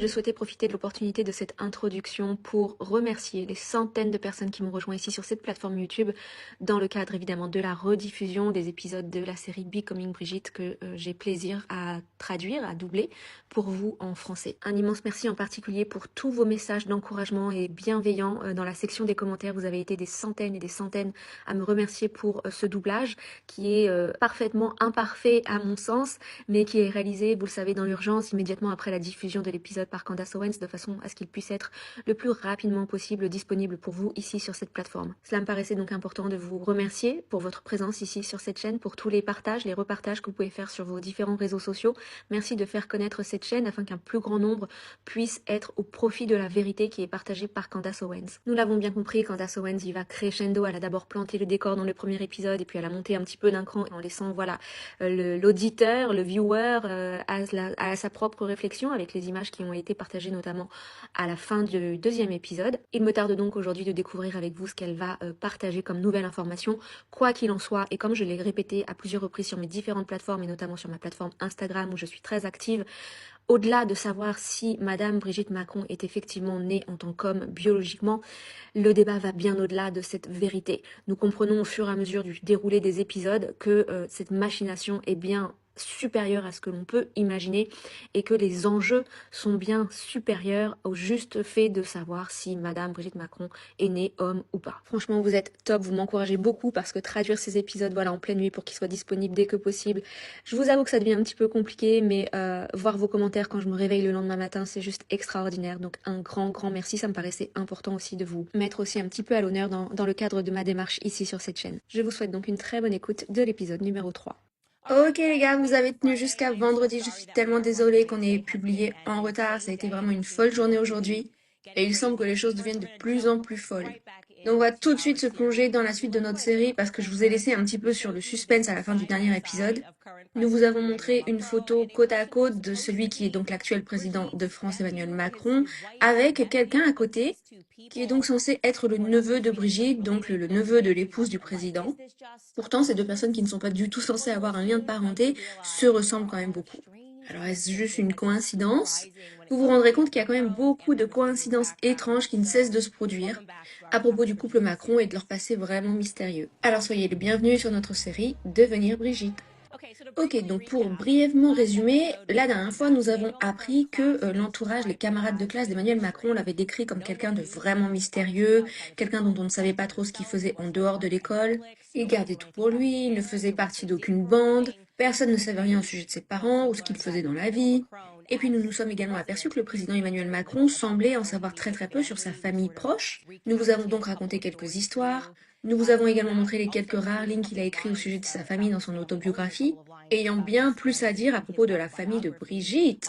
Je souhaitais profiter de l'opportunité de cette introduction pour remercier les centaines de personnes qui m'ont rejoint ici sur cette plateforme YouTube dans le cadre évidemment de la rediffusion des épisodes de la série Becoming Brigitte que j'ai plaisir à traduire, à doubler pour vous en français. Un immense merci en particulier pour tous vos messages d'encouragement et bienveillants dans la section des commentaires. Vous avez été des centaines et des centaines à me remercier pour ce doublage qui est parfaitement imparfait à mon sens, mais qui est réalisé, vous le savez, dans l'urgence immédiatement après la diffusion de l'épisode par Candace Owens de façon à ce qu'il puisse être le plus rapidement possible disponible pour vous ici sur cette plateforme. Cela me paraissait donc important de vous remercier pour votre présence ici sur cette chaîne, pour tous les partages, les repartages que vous pouvez faire sur vos différents réseaux sociaux. Merci de faire connaître cette chaîne afin qu'un plus grand nombre puisse être au profit de la vérité qui est partagée par Candace Owens. Nous l'avons bien compris, Candace Owens y va crescendo. Elle a d'abord planté le décor dans le premier épisode et puis elle a monté un petit peu d'un cran en laissant voilà l'auditeur, le viewer à sa propre réflexion avec les images qui ont été partagées notamment à la fin du deuxième épisode. Il me tarde donc aujourd'hui de découvrir avec vous ce qu'elle va partager comme nouvelle information, quoi qu'il en soit, et comme je l'ai répété à plusieurs reprises sur mes différentes plateformes et notamment sur ma plateforme Instagram où je suis très active, au-delà de savoir si Madame Brigitte Macron est effectivement née en tant qu'homme biologiquement, le débat va bien au-delà de cette vérité. Nous comprenons au fur et à mesure du déroulé des épisodes que cette machination est bien supérieure à ce que l'on peut imaginer et que les enjeux sont bien supérieurs au juste fait de savoir si Madame Brigitte Macron est née homme ou pas. Franchement, vous êtes top, vous m'encouragez beaucoup parce que traduire ces épisodes voilà, en pleine nuit pour qu'ils soient disponibles dès que possible, je vous avoue que ça devient un petit peu compliqué, mais voir vos commentaires quand je me réveille le lendemain matin, c'est juste extraordinaire. Donc un grand merci, ça me paraissait important aussi de vous mettre aussi un petit peu à l'honneur dans le cadre de ma démarche ici sur cette chaîne. Je vous souhaite donc une très bonne écoute de l'épisode numéro 3. Ok les gars, vous avez tenu jusqu'à vendredi, je suis tellement désolée qu'on ait publié en retard, ça a été vraiment une folle journée aujourd'hui et il semble que les choses deviennent de plus en plus folles. Donc on va tout de suite se plonger dans la suite de notre série parce que je vous ai laissé un petit peu sur le suspense à la fin du dernier épisode. Nous vous avons montré une photo côte à côte de celui qui est donc l'actuel président de France, Emmanuel Macron, avec quelqu'un à côté qui est donc censé être le neveu de Brigitte, donc le neveu de l'épouse du président. Pourtant, ces deux personnes qui ne sont pas du tout censées avoir un lien de parenté se ressemblent quand même beaucoup. Alors est-ce juste une coïncidence? Vous vous rendrez compte qu'il y a quand même beaucoup de coïncidences étranges qui ne cessent de se produire à propos du couple Macron et de leur passé vraiment mystérieux. Alors soyez les bienvenus sur notre série Devenir Brigitte. Ok, donc pour brièvement résumer, la dernière fois nous avons appris que l'entourage, les camarades de classe d'Emmanuel Macron l'avaient décrit comme quelqu'un de vraiment mystérieux, quelqu'un dont on ne savait pas trop ce qu'il faisait en dehors de l'école. Il gardait tout pour lui, il ne faisait partie d'aucune bande, personne ne savait rien au sujet de ses parents ou ce qu'il faisait dans la vie. Et puis nous nous sommes également aperçus que le président Emmanuel Macron semblait en savoir très peu sur sa famille proche. Nous vous avons donc raconté quelques histoires. Nous vous avons également montré les quelques rares lignes qu'il a écrites au sujet de sa famille dans son autobiographie, ayant bien plus à dire à propos de la famille de Brigitte.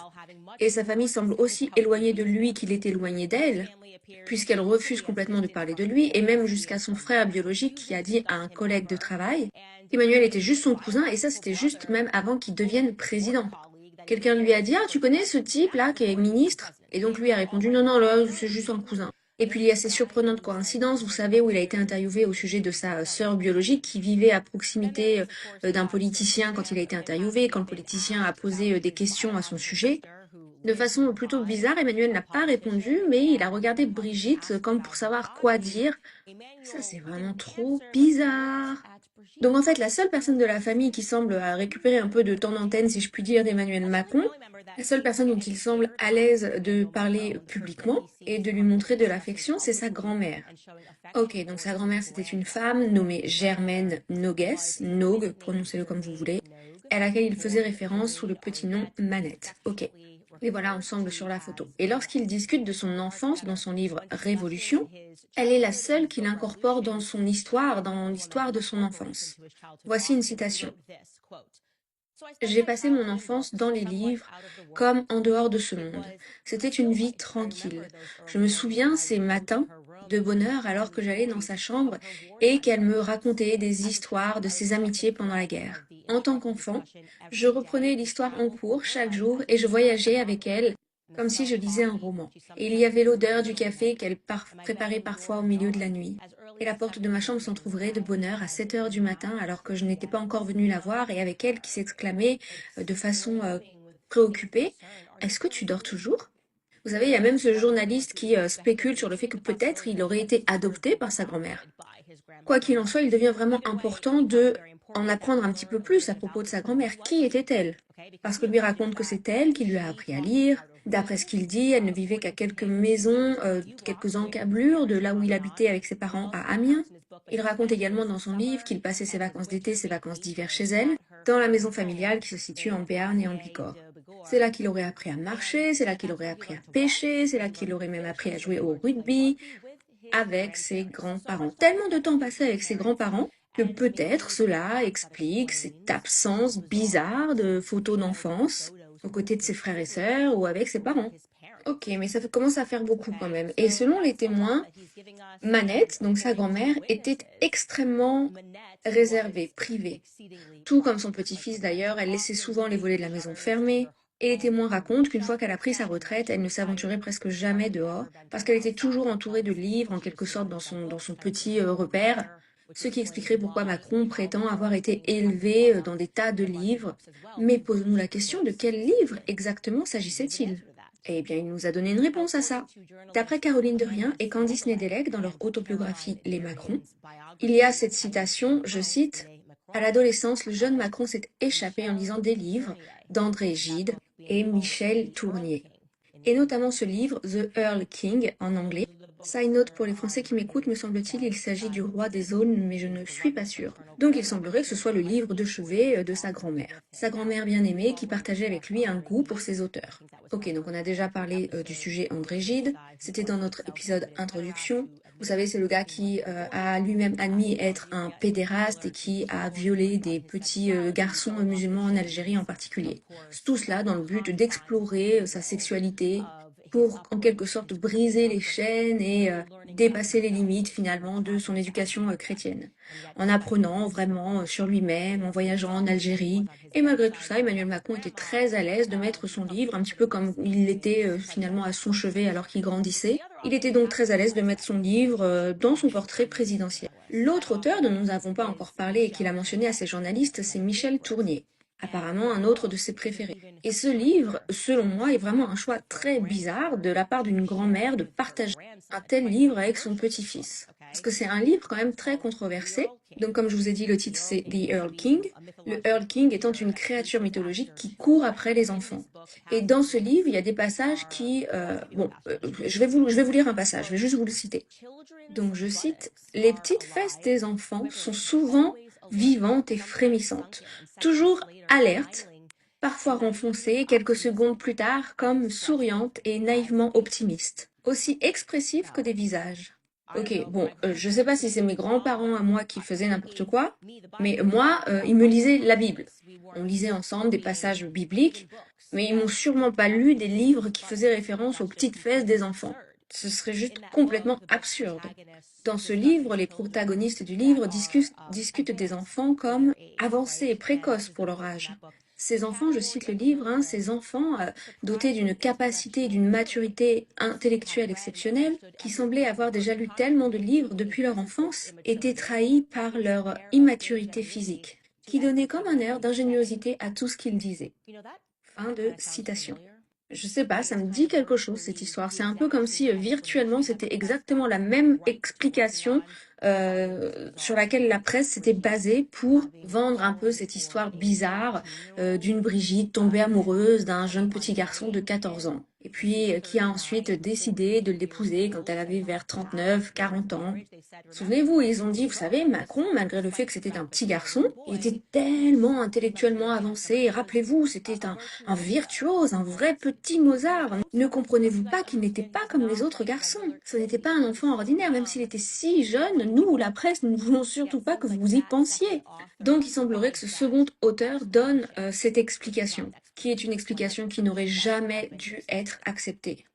Et sa famille semble aussi éloignée de lui qu'il est éloigné d'elle, puisqu'elle refuse complètement de parler de lui, et même jusqu'à son frère biologique qui a dit à un collègue de travail qu'Emmanuel était juste son cousin, et ça c'était juste même avant qu'il devienne président. Quelqu'un lui a dit « Ah, tu connais ce type-là qui est ministre ?» Et donc lui a répondu « Non, non, là, c'est juste un cousin. » Et puis il y a ces surprenantes coïncidences, vous savez, où il a été interviewé au sujet de sa sœur biologique qui vivait à proximité d'un politicien quand il a été interviewé, quand le politicien a posé des questions à son sujet. De façon plutôt bizarre, Emmanuel n'a pas répondu, mais il a regardé Brigitte comme pour savoir quoi dire. Ça, c'est vraiment trop bizarre. Donc en fait, la seule personne de la famille qui semble récupérer un peu de temps d'antenne, si je puis dire, d'Emmanuel Macron, la seule personne dont il semble à l'aise de parler publiquement et de lui montrer de l'affection, c'est sa grand-mère. Ok, donc sa grand-mère, c'était une femme nommée Germaine Nogues, Nogue, prononcez-le comme vous voulez, à laquelle il faisait référence sous le petit nom Manette. Ok. Les voilà ensemble sur la photo. Et lorsqu'il discute de son enfance dans son livre Révolution, elle est la seule qu'il incorpore dans son histoire, dans l'histoire de son enfance. Voici une citation. J'ai passé mon enfance dans les livres, comme en dehors de ce monde. C'était une vie tranquille. Je me souviens ces matins de bonheur alors que j'allais dans sa chambre et qu'elle me racontait des histoires de ses amitiés pendant la guerre. En tant qu'enfant, je reprenais l'histoire en cours chaque jour et je voyageais avec elle comme si je lisais un roman. Et il y avait l'odeur du café qu'elle préparait parfois au milieu de la nuit. Et la porte de ma chambre s'entr'ouvrait de bonne heure à 7 heures du matin alors que je n'étais pas encore venue la voir et avec elle qui s'exclamait de façon préoccupée « Est-ce que tu dors toujours ?» Vous savez, il y a même ce journaliste qui spécule sur le fait que peut-être il aurait été adopté par sa grand-mère. Quoi qu'il en soit, il devient vraiment important de en apprendre un petit peu plus à propos de sa grand-mère. Qui était-elle? Parce que lui raconte que c'est elle qui lui a appris à lire. D'après ce qu'il dit, elle ne vivait qu'à quelques maisons, quelques encablures de là où il habitait avec ses parents à Amiens. Il raconte également dans son livre qu'il passait ses vacances d'été, ses vacances d'hiver chez elle, dans la maison familiale qui se situe en Béarn et en Bigorre. C'est là qu'il aurait appris à marcher, c'est là qu'il aurait appris à pêcher, c'est là qu'il aurait même appris à jouer au rugby avec ses grands-parents. Tellement de temps passé avec ses grands-parents que peut-être cela explique cette absence bizarre de photos d'enfance aux côtés de ses frères et sœurs ou avec ses parents. Ok, mais ça commence à faire beaucoup quand même. Et selon les témoins, Manette, donc sa grand-mère, était extrêmement réservée, privée. Tout comme son petit-fils d'ailleurs, elle laissait souvent les volets de la maison fermés. Et les témoins racontent qu'une fois qu'elle a pris sa retraite, elle ne s'aventurait presque jamais dehors, parce qu'elle était toujours entourée de livres, en quelque sorte dans son petit repère, ce qui expliquerait pourquoi Macron prétend avoir été élevé dans des tas de livres. Mais posons-nous la question de quels livres exactement s'agissait-il? Eh bien, il nous a donné une réponse à ça. D'après Caroline Derrien et Candice Nedelec dans leur autobiographie Les Macron, il y a cette citation, je cite, à l'adolescence, le jeune Macron s'est échappé en lisant des livres d'André Gide et Michel Tournier, et notamment ce livre, The Earl King, en anglais. Side note pour les Français qui m'écoutent, me semble-t-il, il s'agit du roi des zones, mais je ne suis pas sûre. Donc il semblerait que ce soit le livre de chevet de sa grand-mère. Sa grand-mère bien-aimée qui partageait avec lui un goût pour ses auteurs. Ok, donc on a déjà parlé du sujet André Gide, c'était dans notre épisode introduction. Vous savez, c'est le gars qui a lui-même admis être un pédéraste et qui a violé des petits garçons musulmans en Algérie en particulier. Tout cela dans le but d'explorer sa sexualité pour en quelque sorte briser les chaînes et dépasser les limites finalement de son éducation chrétienne, en apprenant vraiment sur lui-même, en voyageant en Algérie. Et malgré tout ça, Emmanuel Macron était très à l'aise de mettre son livre, un petit peu comme il l'était finalement à son chevet alors qu'il grandissait. Il était donc très à l'aise de mettre son livre dans son portrait présidentiel. L'autre auteur dont nous n'avons pas encore parlé et qu'il a mentionné à ses journalistes, c'est Michel Tournier, apparemment un autre de ses préférés. Et ce livre, selon moi, est vraiment un choix très bizarre de la part d'une grand-mère de partager un tel livre avec son petit-fils. Parce que c'est un livre quand même très controversé. Donc comme je vous ai dit, le titre c'est The Earl King. Le Earl King étant une créature mythologique qui court après les enfants. Et dans ce livre, il y a des passages qui... je vais vous lire un passage, je vais juste vous le citer. Donc je cite, les petites fesses des enfants sont souvent vivantes et frémissantes, toujours alertes, parfois renfoncées quelques secondes plus tard comme souriantes et naïvement optimistes, aussi expressives que des visages. Ok, bon, je sais pas si c'est mes grands-parents à moi qui faisaient n'importe quoi, mais moi, ils me lisaient la Bible. On lisait ensemble des passages bibliques, mais ils m'ont sûrement pas lu des livres qui faisaient référence aux petites fesses des enfants. Ce serait juste complètement absurde. Dans ce livre, les protagonistes du livre discutent des enfants comme avancés et précoces pour leur âge. Ces enfants, je cite le livre, ces enfants dotés d'une capacité et d'une maturité intellectuelle exceptionnelle, qui semblaient avoir déjà lu tellement de livres depuis leur enfance, étaient trahis par leur immaturité physique, qui donnait comme un air d'ingéniosité à tout ce qu'ils disaient. Fin de citation. Je sais pas, ça me dit quelque chose cette histoire. C'est un peu comme si virtuellement c'était exactement la même explication sur laquelle la presse s'était basée pour vendre un peu cette histoire bizarre d'une Brigitte tombée amoureuse d'un jeune petit garçon de 14 ans. Et puis qui a ensuite décidé de l'épouser quand elle avait vers 39, 40 ans. Souvenez-vous, ils ont dit, vous savez, Macron, malgré le fait que c'était un petit garçon, il était tellement intellectuellement avancé. Et rappelez-vous, c'était un virtuose, un vrai petit Mozart. Ne comprenez-vous pas qu'il n'était pas comme les autres garçons? Ce n'était pas un enfant ordinaire, même s'il était si jeune. Nous, la presse, nous ne voulons surtout pas que vous y pensiez. Donc, il semblerait que ce second auteur donne cette explication, qui est une explication qui n'aurait jamais dû être acceptée.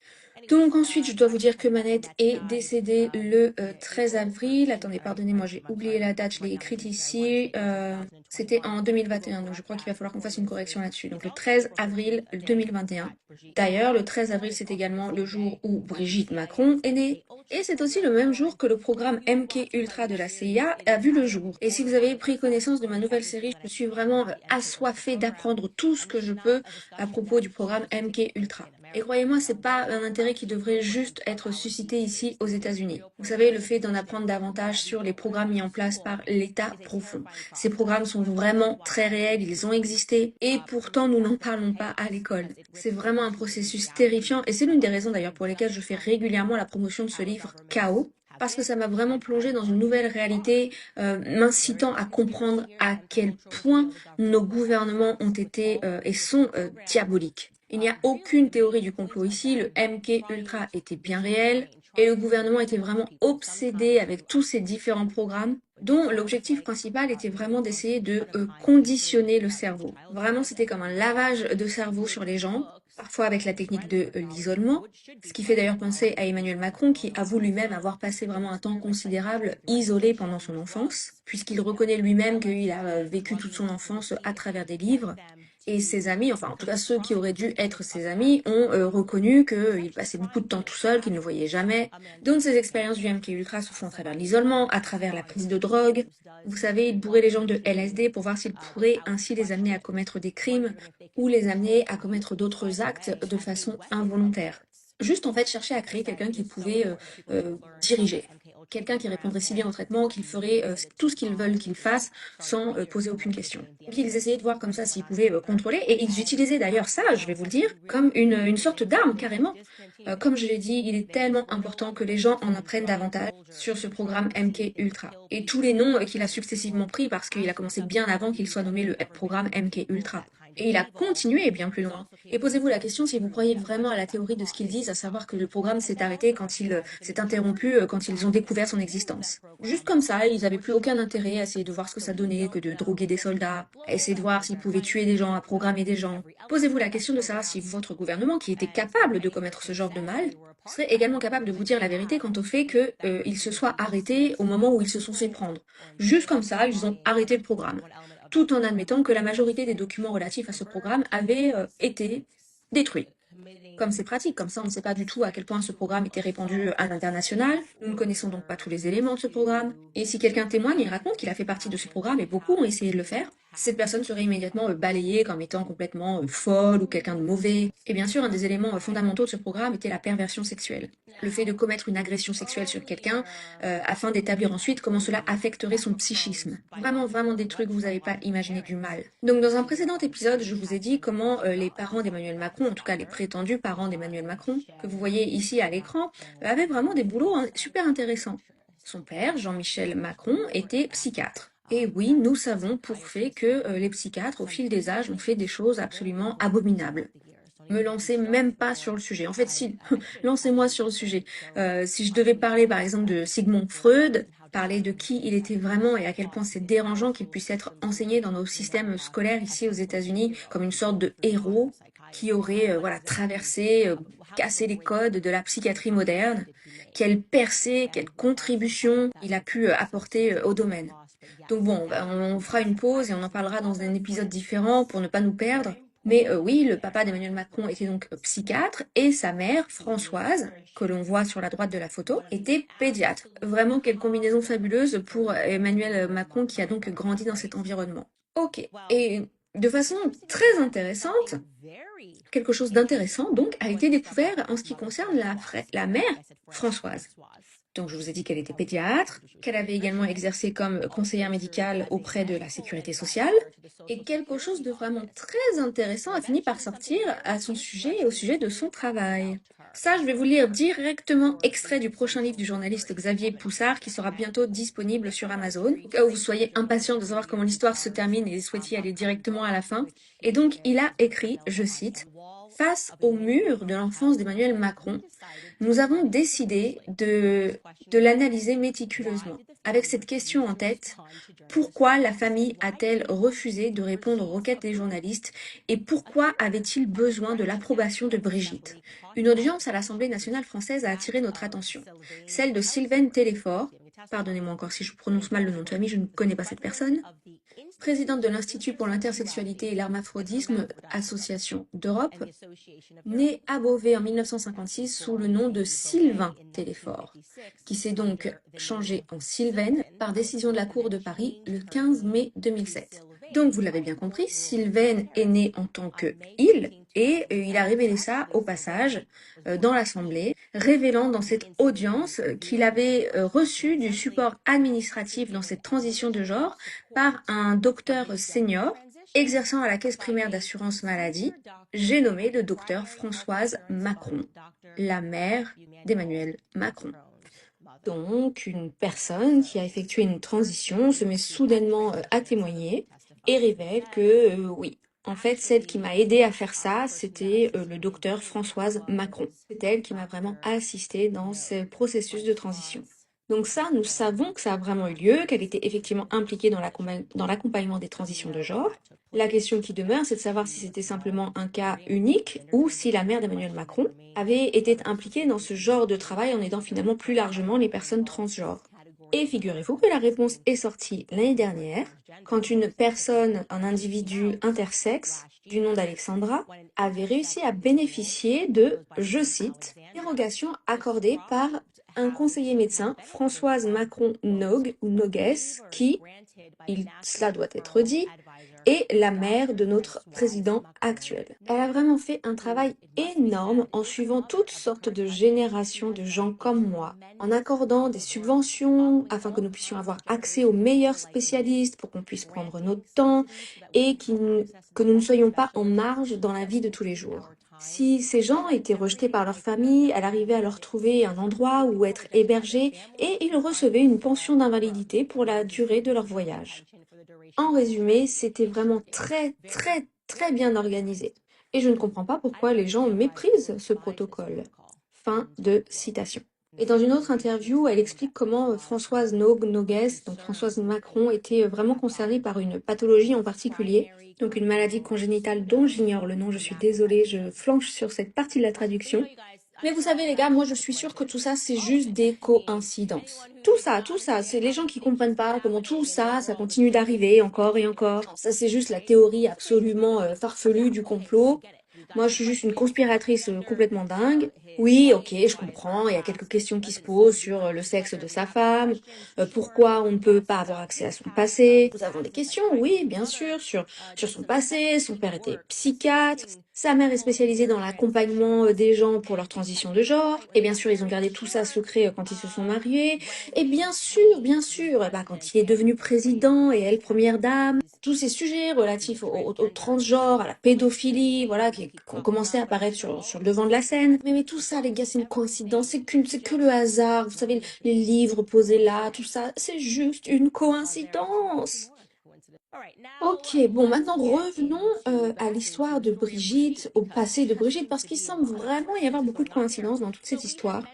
Donc ensuite, je dois vous dire que Manette est décédée le 13 avril. Attendez, pardonnez-moi, j'ai oublié la date, je l'ai écrite ici. C'était en 2021, donc je crois qu'il va falloir qu'on fasse une correction là-dessus. Donc le 13 avril 2021. D'ailleurs, le 13 avril, c'est également le jour où Brigitte Macron est née. Et c'est aussi le même jour que le programme MK Ultra de la CIA a vu le jour. Et si vous avez pris connaissance de ma nouvelle série, je suis vraiment assoiffée d'apprendre tout ce que je peux à propos du programme MK Ultra. Et croyez-moi, c'est pas un intérêt qui devrait juste être suscité ici aux États-Unis. Vous savez, le fait d'en apprendre davantage sur les programmes mis en place par l'État profond. Ces programmes sont vraiment très réels, ils ont existé, et pourtant nous n'en parlons pas à l'école. C'est vraiment un processus terrifiant, et c'est l'une des raisons d'ailleurs pour lesquelles je fais régulièrement la promotion de ce livre Chaos, parce que ça m'a vraiment plongé dans une nouvelle réalité, m'incitant à comprendre à quel point nos gouvernements ont été et sont diaboliques. Il n'y a aucune théorie du complot ici, le MK Ultra était bien réel, et le gouvernement était vraiment obsédé avec tous ces différents programmes, dont l'objectif principal était vraiment d'essayer de conditionner le cerveau. Vraiment, c'était comme un lavage de cerveau sur les gens, parfois avec la technique de l'isolement, ce qui fait d'ailleurs penser à Emmanuel Macron qui avoue lui-même avoir passé vraiment un temps considérable isolé pendant son enfance, puisqu'il reconnaît lui-même qu'il a vécu toute son enfance à travers des livres. Et ses amis, enfin en tout cas ceux qui auraient dû être ses amis, ont reconnu qu'il passait beaucoup de temps tout seul, qu'il ne voyait jamais. Donc ces expériences du MK Ultra se font à travers l'isolement, à travers la prise de drogue. Vous savez, il bourrait les gens de LSD pour voir s'ils pourraient ainsi les amener à commettre des crimes ou les amener à commettre d'autres actes de façon involontaire. Juste en fait chercher à créer quelqu'un qui pouvait diriger. Quelqu'un qui répondrait si bien au traitement qu'il ferait tout ce qu'ils veulent qu'il fasse sans poser aucune question. Donc ils essayaient de voir comme ça s'ils pouvaient contrôler, et ils utilisaient d'ailleurs ça, je vais vous le dire, comme une sorte d'arme carrément. Comme je l'ai dit, il est tellement important que les gens en apprennent davantage sur ce programme MK Ultra. Et tous les noms qu'il a successivement pris, parce qu'il a commencé bien avant qu'il soit nommé le programme MK Ultra. Et il a continué bien plus loin. Et posez-vous la question si vous croyez vraiment à la théorie de ce qu'ils disent, à savoir que le programme s'est arrêté quand il s'est interrompu, quand ils ont découvert son existence. Juste comme ça, ils n'avaient plus aucun intérêt à essayer de voir ce que ça donnait, que de droguer des soldats, à essayer de voir s'ils pouvaient tuer des gens, à programmer des gens. Posez-vous la question de savoir si votre gouvernement, qui était capable de commettre ce genre de mal, serait également capable de vous dire la vérité quant au fait qu'ils se soient arrêtés au moment où ils se sont fait prendre. Juste comme ça, ils ont arrêté le programme, tout en admettant que la majorité des documents relatifs à ce programme avaient été détruits. Comme c'est pratique, comme ça on ne sait pas du tout à quel point ce programme était répandu à l'international, nous ne connaissons donc pas tous les éléments de ce programme, et si quelqu'un témoigne et raconte qu'il a fait partie de ce programme, et beaucoup ont essayé de le faire, cette personne serait immédiatement balayée comme étant complètement folle ou quelqu'un de mauvais. Et bien sûr, un des éléments fondamentaux de ce programme était la perversion sexuelle. Le fait de commettre une agression sexuelle sur quelqu'un afin d'établir ensuite comment cela affecterait son psychisme. Vraiment, vraiment des trucs que vous n'avez pas imaginé du mal. Donc dans un précédent épisode, je vous ai dit comment les parents d'Emmanuel Macron, en tout cas les prétendus parents d'Emmanuel Macron, que vous voyez ici à l'écran, avaient vraiment des boulots super intéressants. Son père, Jean-Michel Macron, était psychiatre. Et oui, nous savons pour fait que les psychiatres, au fil des âges, ont fait des choses absolument abominables. Me lancer même pas sur le sujet. En fait, si, lancez-moi sur le sujet. Si je devais parler, par exemple, de Sigmund Freud, parler de qui il était vraiment et à quel point c'est dérangeant qu'il puisse être enseigné dans nos systèmes scolaires ici aux États-Unis comme une sorte de héros qui aurait voilà, traversé, cassé les codes de la psychiatrie moderne, quelle percée, quelle contribution il a pu apporter au domaine. Donc bon, on fera une pause et on en parlera dans un épisode différent pour ne pas nous perdre. Mais oui, le papa d'Emmanuel Macron était donc psychiatre et sa mère, Françoise, que l'on voit sur la droite de la photo, était pédiatre. Vraiment, quelle combinaison fabuleuse pour Emmanuel Macron qui a donc grandi dans cet environnement. Ok, et de façon très intéressante, quelque chose d'intéressant donc a été découvert en ce qui concerne la mère, Françoise. Donc je vous ai dit qu'elle était pédiatre, qu'elle avait également exercé comme conseillère médicale auprès de la sécurité sociale, et quelque chose de vraiment très intéressant a fini par sortir à son sujet et au sujet de son travail. Ça, je vais vous lire directement extrait du prochain livre du journaliste Xavier Poussard qui sera bientôt disponible sur Amazon, au cas où vous soyez impatient de savoir comment l'histoire se termine et souhaitiez aller directement à la fin. Et donc il a écrit, je cite, face au mur de l'enfance d'Emmanuel Macron, nous avons décidé de l'analyser méticuleusement, avec cette question en tête, pourquoi la famille a-t-elle refusé de répondre aux requêtes des journalistes et pourquoi avait-il besoin de l'approbation de Brigitte? Une audience à l'Assemblée nationale française a attiré notre attention, celle de Sylvaine Téléfort, pardonnez-moi encore si je prononce mal le nom de famille, je ne connais pas cette personne, présidente de l'Institut pour l'intersexualité et l'hermaphrodisme, association d'Europe, née à Beauvais en 1956 sous le nom de Sylvain Téléfort, qui s'est donc changé en Sylvaine par décision de la Cour de Paris le 15 mai 2007. Donc, vous l'avez bien compris, Sylvain est né en tant que il, et il a révélé ça au passage dans l'Assemblée, révélant dans cette audience qu'il avait reçu du support administratif dans cette transition de genre par un docteur senior exerçant à la caisse primaire d'assurance maladie, j'ai nommé le docteur Françoise Macron, la mère d'Emmanuel Macron. Donc, une personne qui a effectué une transition se met soudainement à témoigner et révèle que oui, en fait, celle qui m'a aidé à faire ça, c'était le docteur Françoise Macron. C'est elle qui m'a vraiment assistée dans ce processus de transition. Donc ça, nous savons que ça a vraiment eu lieu, qu'elle était effectivement impliquée dans l'accompagnement des transitions de genre. La question qui demeure, c'est de savoir si c'était simplement un cas unique ou si la mère d'Emmanuel Macron avait été impliquée dans ce genre de travail en aidant finalement plus largement les personnes transgenres. Et figurez-vous que la réponse est sortie l'année dernière, quand une personne, un individu intersexe, du nom d'Alexandra, avait réussi à bénéficier de, je cite, dérogation accordée par un conseiller médecin, Françoise Macron-Nogues, ou Nogues, qui, cela doit être dit, est la mère de notre président actuel. Elle a vraiment fait un travail énorme en suivant toutes sortes de générations de gens comme moi, en accordant des subventions afin que nous puissions avoir accès aux meilleurs spécialistes pour qu'on puisse prendre notre temps et que nous ne soyons pas en marge dans la vie de tous les jours. Si ces gens étaient rejetés par leur famille, elle arrivait à leur trouver un endroit où être hébergés et ils recevaient une pension d'invalidité pour la durée de leur voyage. En résumé, c'était vraiment très bien organisé. Et je ne comprends pas pourquoi les gens méprisent ce protocole. Fin de citation. Et dans une autre interview, elle explique comment Françoise Nogues, donc Françoise Macron, était vraiment concernée par une pathologie en particulier, donc une maladie congénitale dont j'ignore le nom, je suis désolée, je flanche sur cette partie de la traduction. Mais vous savez les gars, moi je suis sûre que tout ça c'est juste des coïncidences. Tout ça, c'est les gens qui comprennent pas comment tout ça, ça continue d'arriver encore et encore. Ça c'est juste la théorie absolument farfelue du complot. Moi, je suis juste une conspiratrice complètement dingue. Oui, ok, je comprends. Il y a quelques questions qui se posent sur le sexe de sa femme, pourquoi on ne peut pas avoir accès à son passé. Nous avons des questions, oui, bien sûr, sur son passé. Son père était psychiatre. Sa mère est spécialisée dans l'accompagnement des gens pour leur transition de genre. Et bien sûr, ils ont gardé tout ça secret quand ils se sont mariés. Et bien sûr, quand il est devenu président et elle première dame, tous ces sujets relatifs au transgenre, à la pédophilie, voilà, qui ont commencé à apparaître sur le devant de la scène. Mais tout ça, les gars, c'est une coïncidence, c'est que le hasard. Vous savez, les livres posés là, tout ça, c'est juste une coïncidence. Ok, bon, maintenant revenons à l'histoire de Brigitte, au passé de Brigitte, parce qu'il semble vraiment y avoir beaucoup de coïncidences dans toute cette histoire.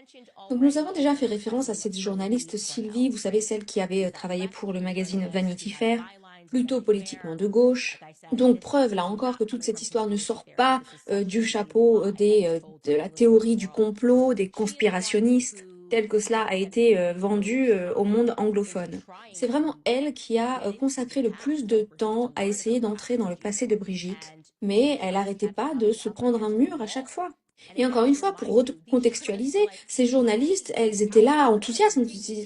Donc nous avons déjà fait référence à cette journaliste Sylvie, vous savez, celle qui avait travaillé pour le magazine Vanity Fair, plutôt politiquement de gauche. Donc preuve là encore que toute cette histoire ne sort pas du chapeau de la théorie du complot, des conspirationnistes, tel que cela a été vendu au monde anglophone. C'est vraiment elle qui a consacré le plus de temps à essayer d'entrer dans le passé de Brigitte, mais elle n'arrêtait pas de se prendre un mur à chaque fois. Et encore une fois, pour recontextualiser, ces journalistes, elles étaient là enthousiastes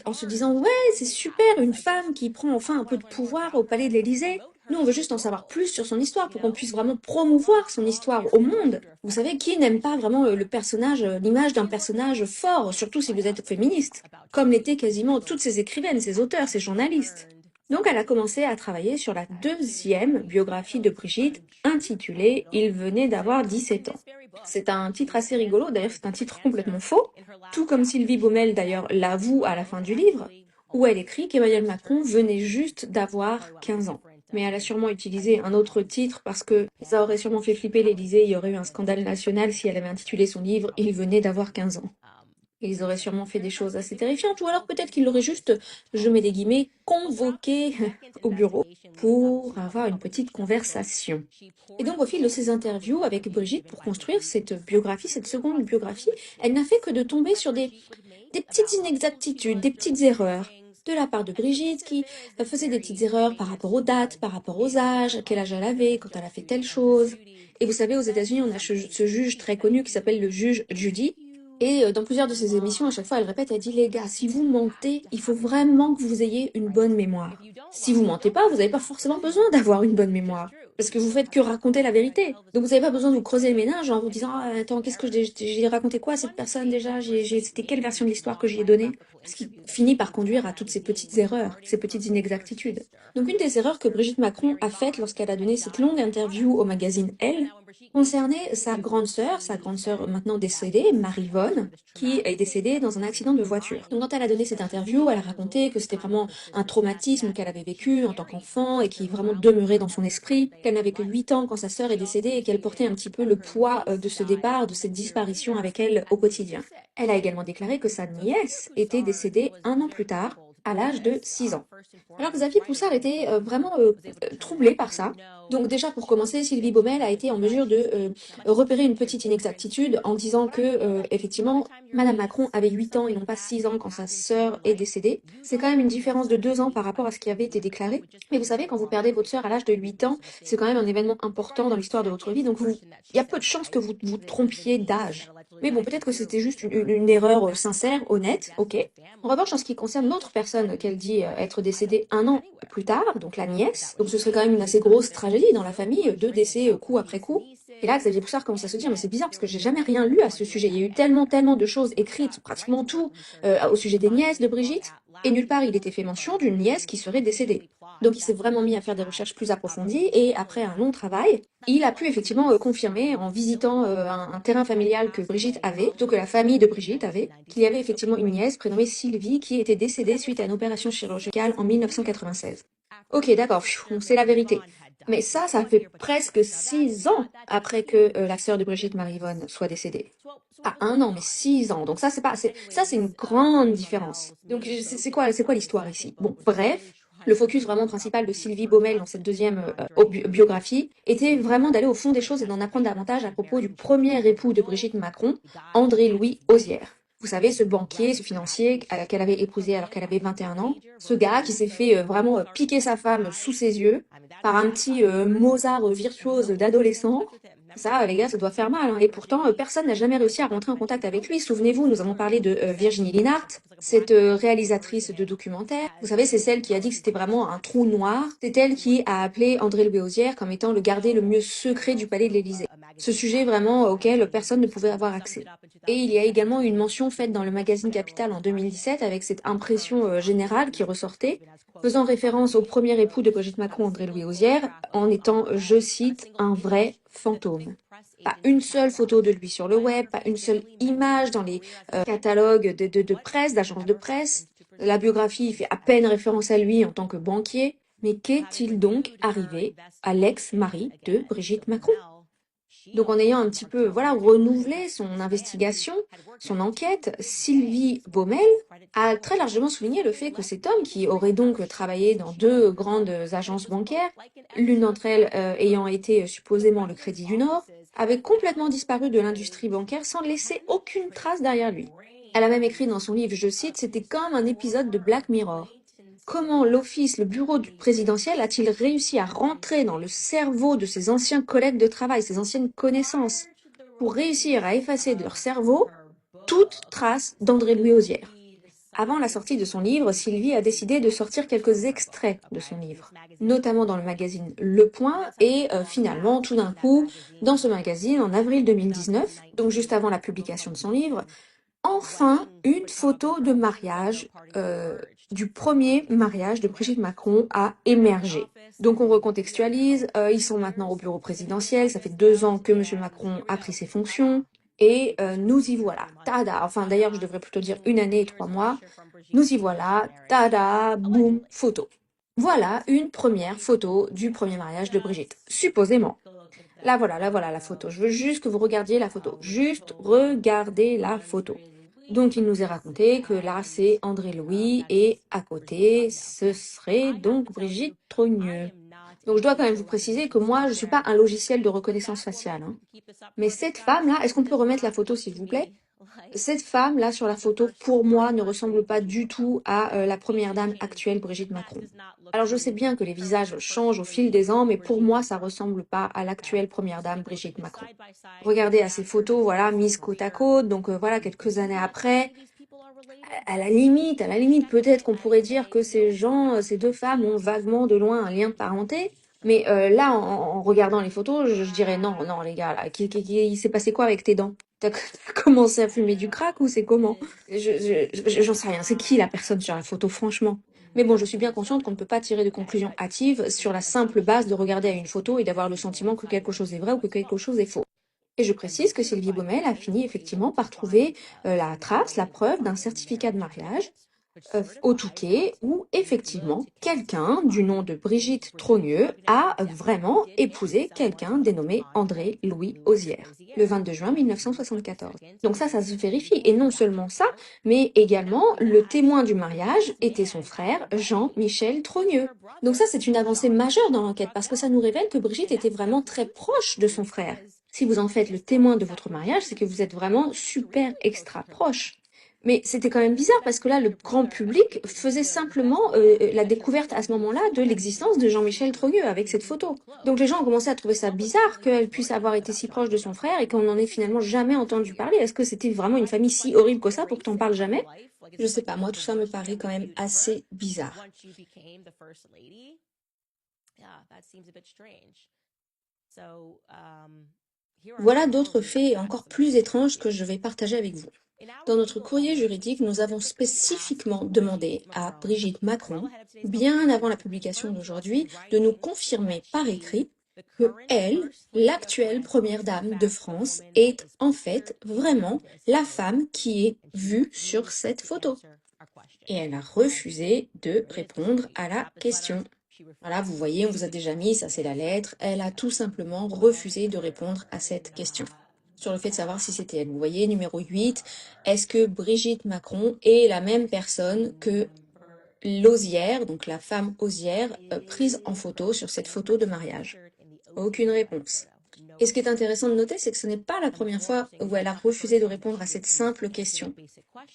en se disant « Ouais, c'est super, une femme qui prend enfin un peu de pouvoir au palais de l'Élysée ». Nous, on veut juste en savoir plus sur son histoire pour qu'on puisse vraiment promouvoir son histoire au monde. Vous savez, qui n'aime pas vraiment le personnage, l'image d'un personnage fort, surtout si vous êtes féministe, comme l'étaient quasiment toutes ces écrivaines, ces auteurs, ces journalistes. Donc elle a commencé à travailler sur la deuxième biographie de Brigitte, intitulée « Il venait d'avoir 17 ans ». C'est un titre assez rigolo, d'ailleurs c'est un titre complètement faux, tout comme Sylvie Baumel d'ailleurs l'avoue à la fin du livre, où elle écrit qu'Emmanuel Macron venait juste d'avoir 15 ans. Mais elle a sûrement utilisé un autre titre parce que ça aurait sûrement fait flipper l'Élysée, il y aurait eu un scandale national si elle avait intitulé son livre « Il venait d'avoir 15 ans ». Ils auraient sûrement fait des choses assez terrifiantes, ou alors peut-être qu'ils l'auraient juste, je mets des guillemets, convoqué au bureau pour avoir une petite conversation. Et donc au fil de ces interviews avec Brigitte pour construire cette biographie, cette seconde biographie, elle n'a fait que de tomber sur des petites inexactitudes, des petites erreurs de la part de Brigitte qui faisait des petites erreurs par rapport aux dates, par rapport aux âges, quel âge elle avait quand elle a fait telle chose. Et vous savez, aux États-Unis, on a ce juge très connu qui s'appelle le juge Judy. Et dans plusieurs de ses émissions, à chaque fois, elle répète, elle dit, les gars, si vous mentez, il faut vraiment que vous ayez une bonne mémoire. Si vous mentez pas, vous n'avez pas forcément besoin d'avoir une bonne mémoire. Parce que vous faites que raconter la vérité. Donc vous n'avez pas besoin de vous creuser le ménage en vous disant, ah, attends, qu'est-ce que j'ai raconté quoi à cette personne déjà? C'était quelle version de l'histoire que j'y ai donnée? Ce qui finit par conduire à toutes ces petites erreurs, ces petites inexactitudes. Donc une des erreurs que Brigitte Macron a faites lorsqu'elle a donné cette longue interview au magazine Elle, concernait sa grande sœur maintenant décédée, Marie-Vonne, qui est décédée dans un accident de voiture. Donc quand elle a donné cette interview, elle a raconté que c'était vraiment un traumatisme qu'elle avait vécu en tant qu'enfant et qui vraiment demeurait dans son esprit, qu'elle n'avait que 8 ans quand sa sœur est décédée et qu'elle portait un petit peu le poids de ce départ, de cette disparition avec elle au quotidien. Elle a également déclaré que sa nièce était décédée un an plus tard, à l'âge de 6 ans. Alors Xavier Poussard était vraiment troublé par ça. Donc déjà pour commencer, Sylvie Baumel a été en mesure de repérer une petite inexactitude en disant que effectivement Madame Macron avait 8 ans et non pas 6 ans quand sa sœur est décédée. C'est quand même une différence de 2 ans par rapport à ce qui avait été déclaré. Mais vous savez, quand vous perdez votre sœur à l'âge de 8 ans, c'est quand même un événement important dans l'histoire de votre vie. Donc il y a peu de chances que vous vous trompiez d'âge. Mais bon, peut-être que c'était juste une erreur sincère, honnête, ok. En revanche, en ce qui concerne l'autre personne qu'elle dit être décédée un an plus tard, donc la nièce, donc ce serait quand même une assez grosse tragédie dans la famille, deux décès coup après coup. Et là, Xavier Poussard commence à se dire, mais c'est bizarre parce que j'ai jamais rien lu à ce sujet. Il y a eu tellement de choses écrites, pratiquement tout, au sujet des nièces de Brigitte, et nulle part il était fait mention d'une nièce qui serait décédée. Donc il s'est vraiment mis à faire des recherches plus approfondies, et après un long travail, il a pu effectivement confirmer en visitant un terrain familial que Brigitte avait, plutôt que la famille de Brigitte avait, qu'il y avait effectivement une nièce prénommée Sylvie qui était décédée suite à une opération chirurgicale en 1996. Ok, d'accord, c'est la vérité. Mais ça fait presque 6 ans après que la sœur de Brigitte, Marie-Vonne, soit décédée. Pas un an, mais 6 ans. Donc ça, c'est une grande différence. Donc c'est quoi l'histoire ici? Bon, bref, le focus vraiment principal de Sylvie Baumel dans cette deuxième biographie était vraiment d'aller au fond des choses et d'en apprendre davantage à propos du premier époux de Brigitte Macron, André-Louis Osière. Vous savez, ce banquier, ce financier qu'elle avait épousé alors qu'elle avait 21 ans, ce gars qui s'est fait vraiment piquer sa femme sous ses yeux par un petit Mozart virtuose d'adolescent. Ça, les gars, ça doit faire mal, hein. Et pourtant, personne n'a jamais réussi à rentrer en contact avec lui. Souvenez-vous, nous avons parlé de Virginie Linhart, cette réalisatrice de documentaires. Vous savez, c'est celle qui a dit que c'était vraiment un trou noir. C'est elle qui a appelé André-Louis Osière comme étant le gardé le mieux secret du palais de l'Élysée. Ce sujet vraiment auquel personne ne pouvait avoir accès. Et il y a également une mention faite dans le magazine Capital en 2017 avec cette impression générale qui ressortait, faisant référence au premier époux de Brigitte Macron, André-Louis Osière, en étant, je cite, un vrai fantôme. Pas une seule photo de lui sur le web, pas une seule image dans les catalogues de presse, d'agences de presse. La biographie fait à peine référence à lui en tant que banquier. Mais qu'est-il donc arrivé à l'ex-mari de Brigitte Macron? Donc en ayant un petit peu voilà, renouvelé son investigation, son enquête, Sylvie Baumel a très largement souligné le fait que cet homme, qui aurait donc travaillé dans deux grandes agences bancaires, l'une d'entre elles ayant été supposément le Crédit du Nord, avait complètement disparu de l'industrie bancaire sans laisser aucune trace derrière lui. Elle a même écrit dans son livre, je cite, c'était comme un épisode de Black Mirror. Comment l'office, le bureau du présidentiel a-t-il réussi à rentrer dans le cerveau de ses anciens collègues de travail, ses anciennes connaissances, pour réussir à effacer de leur cerveau toute trace d'André-Louis Osière? Avant la sortie de son livre, Sylvie a décidé de sortir quelques extraits de son livre, notamment dans le magazine Le Point, et finalement, tout d'un coup, dans ce magazine, en avril 2019, donc juste avant la publication de son livre, enfin une photo de mariage du premier mariage de Brigitte Macron a émergé. Donc on recontextualise, ils sont maintenant au bureau présidentiel, ça fait 2 ans que M. Macron a pris ses fonctions, et nous y voilà, tada, enfin d'ailleurs je devrais plutôt dire 1 année et 3 mois, nous y voilà, tada, boum, photo. Voilà une première photo du premier mariage de Brigitte, supposément. Là voilà la photo. Je veux juste que vous regardiez la photo. Juste regardez la photo. Donc il nous est raconté que là c'est André-Louis et à côté ce serait donc Brigitte Trogneux. Donc je dois quand même vous préciser que moi je suis pas un logiciel de reconnaissance faciale, hein. Mais cette femme là, est-ce qu'on peut remettre la photo s'il vous plaît? Cette femme là sur la photo, pour moi, ne ressemble pas du tout à la première dame actuelle, Brigitte Macron. Alors je sais bien que les visages changent au fil des ans, mais pour moi, ça ressemble pas à l'actuelle première dame, Brigitte Macron. Regardez à ces photos, voilà, mises côte à côte, donc voilà, quelques années après. À la limite, peut-être qu'on pourrait dire que ces gens, ces deux femmes ont vaguement de loin un lien de parenté. Mais là, en regardant les photos, je dirais non, non, les gars, là, il s'est passé quoi avec tes dents? T'as commencé à fumer du crack ou c'est comment? J'en sais rien. C'est qui la personne sur la photo, franchement? Mais bon, je suis bien consciente qu'on ne peut pas tirer de conclusions hâtives sur la simple base de regarder à une photo et d'avoir le sentiment que quelque chose est vrai ou que quelque chose est faux. Et je précise que Sylvie Baumel a fini effectivement par trouver la trace, la preuve d'un certificat de mariage au Touquet où effectivement quelqu'un du nom de Brigitte Trogneux a vraiment épousé quelqu'un dénommé André Louis Osière le 22 juin 1974. Donc ça se vérifie. Et non seulement ça, mais également le témoin du mariage était son frère Jean-Michel Trogneux. Donc ça c'est une avancée majeure dans l'enquête parce que ça nous révèle que Brigitte était vraiment très proche de son frère. Si vous en faites le témoin de votre mariage, c'est que vous êtes vraiment super extra proche. Mais c'était quand même bizarre parce que là, le grand public faisait simplement la découverte à ce moment-là de l'existence de Jean-Michel Trogneux avec cette photo. Donc les gens ont commencé à trouver ça bizarre qu'elle puisse avoir été si proche de son frère et qu'on n'en ait finalement jamais entendu parler. Est-ce que c'était vraiment une famille si horrible que ça pour que t'en parles jamais? Je sais pas, moi tout ça me paraît quand même assez bizarre. Voilà d'autres faits encore plus étranges que je vais partager avec vous. Dans notre courrier juridique, nous avons spécifiquement demandé à Brigitte Macron, bien avant la publication d'aujourd'hui, de nous confirmer par écrit que elle, l'actuelle première dame de France, est en fait vraiment la femme qui est vue sur cette photo. Et elle a refusé de répondre à la question. Voilà, vous voyez, on vous a déjà mis, ça c'est la lettre. Elle a tout simplement refusé de répondre à cette question sur le fait de savoir si c'était elle. Vous voyez, numéro 8, est-ce que Brigitte Macron est la même personne que l'Osière, donc la femme Osière, prise en photo sur cette photo de mariage? Aucune réponse. Et ce qui est intéressant de noter, c'est que ce n'est pas la première fois où elle a refusé de répondre à cette simple question,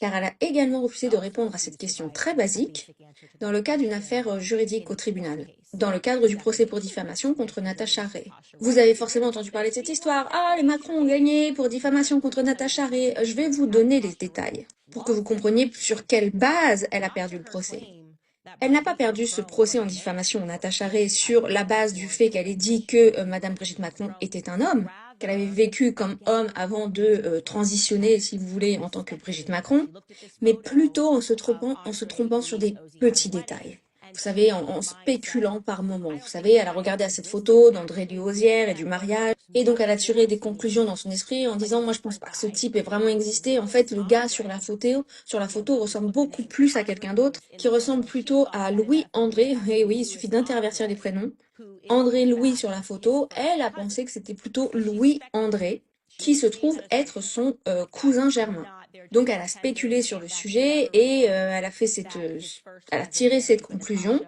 car elle a également refusé de répondre à cette question très basique dans le cas d'une affaire juridique au tribunal, dans le cadre du procès pour diffamation contre Natacha Ray. Vous avez forcément entendu parler de cette histoire. Ah, les Macron ont gagné pour diffamation contre Natacha Ray. Je vais vous donner les détails pour que vous compreniez sur quelle base elle a perdu le procès. Elle n'a pas perdu ce procès en diffamation, Natacha Ray, sur la base du fait qu'elle ait dit que Madame Brigitte Macron était un homme, qu'elle avait vécu comme homme avant de transitionner, si vous voulez, en tant que Brigitte Macron, mais plutôt en se trompant sur des petits détails. Vous savez, en spéculant par moments. Vous savez, elle a regardé à cette photo d'André Louosière et du mariage, et donc elle a tiré des conclusions dans son esprit en disant, moi je pense pas que ce type ait vraiment existé. En fait, le gars sur la photo ressemble beaucoup plus à quelqu'un d'autre, qui ressemble plutôt à Louis-André. Et oui, il suffit d'intervertir les prénoms. André Louis sur la photo, elle a pensé que c'était plutôt Louis-André, qui se trouve être son cousin germain. Donc elle a spéculé sur le sujet et elle a tiré cette conclusion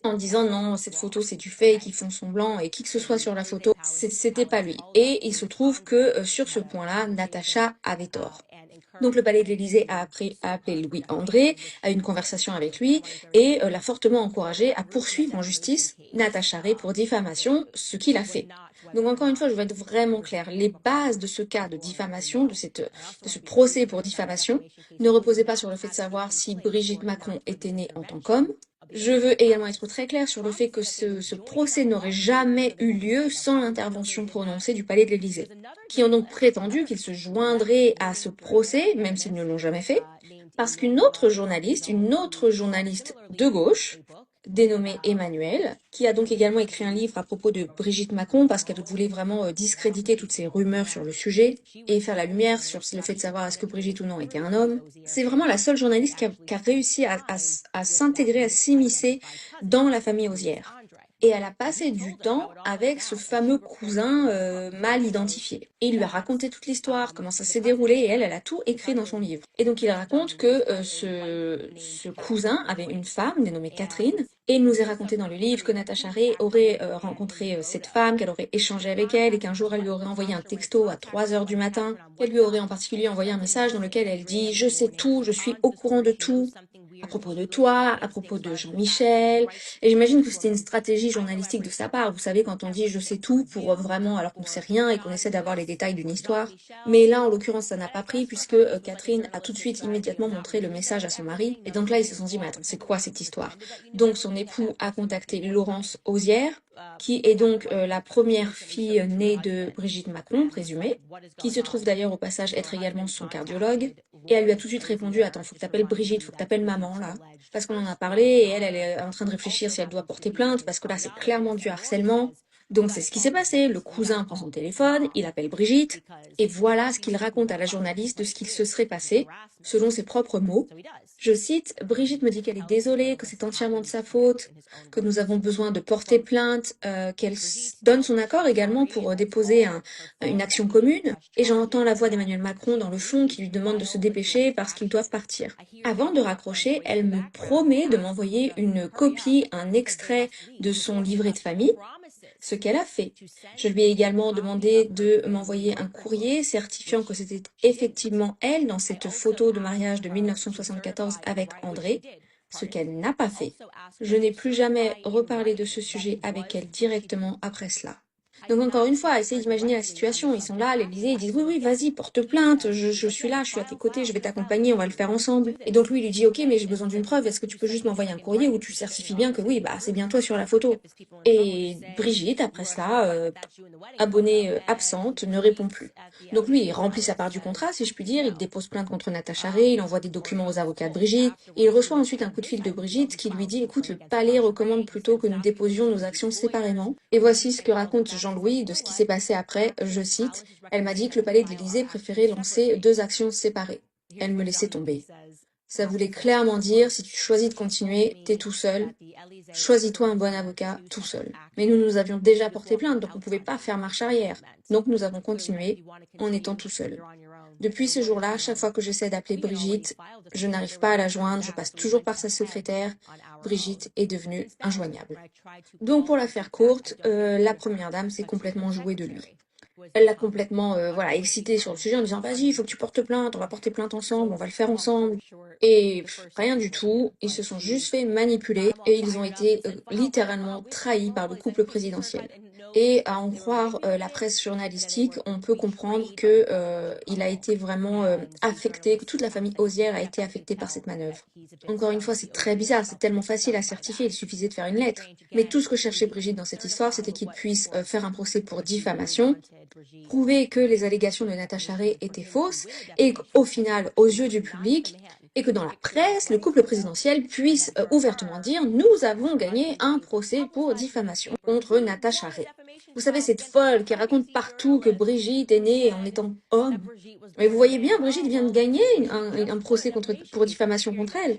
en disant non, cette photo c'est du fake, ils font semblant et qui que ce soit sur la photo, c'était pas lui. Et il se trouve que sur ce point-là, Natacha avait tort. Donc le palais de l'Élysée a appelé Louis-André, a eu une conversation avec lui et l'a fortement encouragé à poursuivre en justice Natacha Ray pour diffamation, ce qu'il a fait. Donc encore une fois, je vais être vraiment claire. Les bases de ce cas de diffamation, de ce procès pour diffamation, ne reposaient pas sur le fait de savoir si Brigitte Macron était née en tant qu'homme. Je veux également être très claire sur le fait que ce procès n'aurait jamais eu lieu sans l'intervention prononcée du palais de l'Élysée, qui ont donc prétendu qu'ils se joindraient à ce procès, même s'ils ne l'ont jamais fait, parce une autre journaliste de gauche, dénommée Emmanuelle, qui a donc également écrit un livre à propos de Brigitte Macron parce qu'elle voulait vraiment discréditer toutes ces rumeurs sur le sujet et faire la lumière sur le fait de savoir est-ce que Brigitte ou non était un homme. C'est vraiment la seule journaliste qui a réussi à s'intégrer, à s'immiscer dans la famille Osière. Et elle a passé du temps avec ce fameux cousin mal identifié. Et il lui a raconté toute l'histoire, comment ça s'est déroulé, et elle a tout écrit dans son livre. Et donc il raconte que ce cousin avait une femme dénommée Catherine, Et il nous est raconté dans le livre que Natasha Ray aurait rencontré cette femme, qu'elle aurait échangé avec elle et qu'un jour elle lui aurait envoyé un texto à 3 heures du matin. Elle lui aurait en particulier envoyé un message dans lequel elle dit « Je sais tout, je suis au courant de tout » à propos de toi, à propos de Jean-Michel. Et j'imagine que c'était une stratégie journalistique de sa part. Vous savez, quand on dit je sais tout pour vraiment, alors qu'on sait rien et qu'on essaie d'avoir les détails d'une histoire. Mais là, en l'occurrence, ça n'a pas pris puisque Catherine a tout de suite immédiatement montré le message à son mari. Et donc là, ils se sont dit, mais attends, c'est quoi cette histoire? Donc son époux a contacté Laurence Osière, qui est donc la première fille née de Brigitte Macron, présumée, qui se trouve d'ailleurs au passage être également son cardiologue. Et elle lui a tout de suite répondu, attends, faut que t'appelles Brigitte, faut que t'appelles maman, là. Parce qu'on en a parlé, et elle est en train de réfléchir si elle doit porter plainte, parce que là, c'est clairement du harcèlement. Donc c'est ce qui s'est passé, le cousin prend son téléphone, il appelle Brigitte, et voilà ce qu'il raconte à la journaliste de ce qu'il se serait passé, selon ses propres mots. Je cite, Brigitte me dit qu'elle est désolée, que c'est entièrement de sa faute, que nous avons besoin de porter plainte, qu'elle donne son accord également pour déposer une action commune, et j'entends la voix d'Emmanuel Macron dans le fond qui lui demande de se dépêcher parce qu'ils doivent partir. Avant de raccrocher, elle me promet de m'envoyer une copie, un extrait de son livret de famille, ce qu'elle a fait. Je lui ai également demandé de m'envoyer un courrier certifiant que c'était effectivement elle dans cette photo de mariage de 1974 avec André, ce qu'elle n'a pas fait. Je n'ai plus jamais reparlé de ce sujet avec elle directement après cela. Donc encore une fois, essayez d'imaginer la situation. Ils sont là à l'Élysée, ils disent oui, oui, vas-y, porte plainte, je suis là, je suis à tes côtés, je vais t'accompagner, on va le faire ensemble. Et donc lui, il lui dit ok, mais j'ai besoin d'une preuve, est-ce que tu peux juste m'envoyer un courrier où tu certifies bien que oui, bah c'est bien toi sur la photo. Et Brigitte, après cela, abonnée absente, ne répond plus. Donc lui, il remplit sa part du contrat, si je puis dire, il dépose plainte contre Natacha Ray, il envoie des documents aux avocats de Brigitte, et il reçoit ensuite un coup de fil de Brigitte qui lui dit écoute, le palais recommande plutôt que nous déposions nos actions séparément. Et voici ce que raconte Jean-Louis de ce qui s'est passé après, je cite, elle m'a dit que le palais de l'Élysée préférait lancer 2 actions séparées. Elle me laissait tomber. Ça voulait clairement dire, si tu choisis de continuer, t'es tout seul. Choisis-toi un bon avocat tout seul. Mais nous avions déjà porté plainte, donc on ne pouvait pas faire marche arrière. Donc nous avons continué en étant tout seul. Depuis ce jour-là, chaque fois que j'essaie d'appeler Brigitte, je n'arrive pas à la joindre, je passe toujours par sa secrétaire. Brigitte est devenue injoignable. Donc pour la faire courte, la première dame s'est complètement jouée de lui. Elle l'a complètement voilà, excité sur le sujet en disant vas-y, il faut que tu portes plainte, on va porter plainte ensemble, on va le faire ensemble. Et rien du tout, ils se sont juste fait manipuler et ils ont été littéralement trahis par le couple présidentiel. Et à en croire la presse journalistique, on peut comprendre que il a été vraiment affecté, que toute la famille Osière a été affectée par cette manœuvre. Encore une fois, c'est très bizarre, c'est tellement facile à certifier, il suffisait de faire une lettre. Mais tout ce que cherchait Brigitte dans cette histoire, c'était qu'il puisse faire un procès pour diffamation, prouver que les allégations de Natacha Ray étaient fausses et qu'au final, aux yeux du public, et que dans la presse, le couple présidentiel puisse ouvertement dire « Nous avons gagné un procès pour diffamation contre Natacha Ray ». Vous savez, cette folle qui raconte partout que Brigitte est née en étant homme. Mais vous voyez bien, Brigitte vient de gagner un procès pour diffamation contre elle.